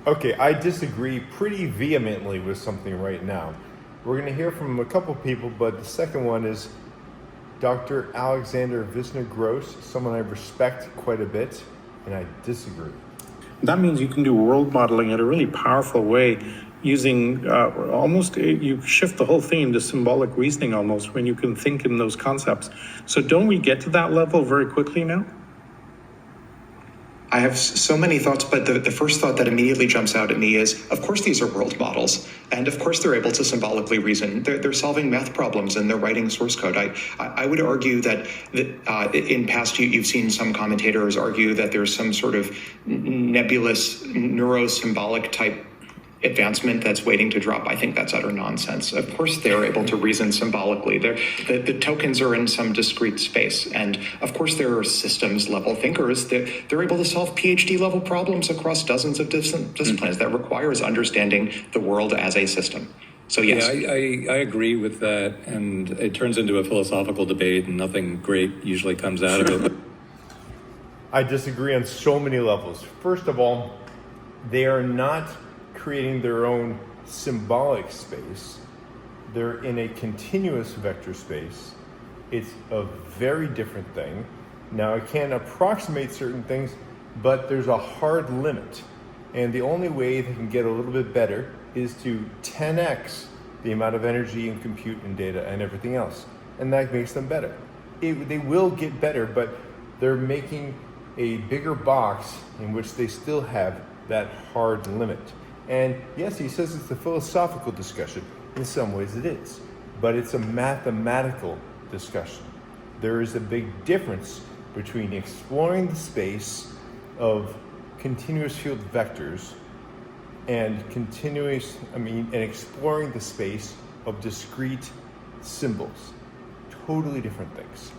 Okay, I disagree pretty vehemently with something right now. We're going to hear from a couple people, but the second one is Dr. Alexander Visner-Gross, someone I respect quite a bit, and I disagree. That means you can do world modeling in a really powerful way using you shift the whole thing into symbolic reasoning almost when you can think in those concepts. So don't we get to that level very quickly now? I have so many thoughts, but the first thought that immediately jumps out at me is, of course, these are world models. And of course, they're able to symbolically reason. They're solving math problems and they're writing source code. I would argue that in past, you've seen some commentators argue that there's some sort of nebulous neurosymbolic type advancement that's waiting to drop. I think that's utter nonsense. Of course, they're able to reason symbolically. The tokens are in some discrete space. And of course, there are systems level thinkers that they're able to solve PhD level problems across dozens of disciplines. That requires understanding the world as a system. So yes. Yeah, I agree with that. And it turns into a philosophical debate and nothing great usually comes out of it. I disagree on so many levels. First of all, they are not creating their own symbolic space. They're in a continuous vector space. It's a very different thing. Now, it can approximate certain things, but there's a hard limit. And the only way they can get a little bit better is to 10x the amount of energy and compute and data and everything else. And that makes them better. They will get better, but they're making a bigger box in which they still have that hard limit. And yes, he says it's a philosophical discussion. In some ways it is, but it's a mathematical discussion. There is a big difference between exploring the space of continuous field vectors and exploring the space of discrete symbols. Totally different things.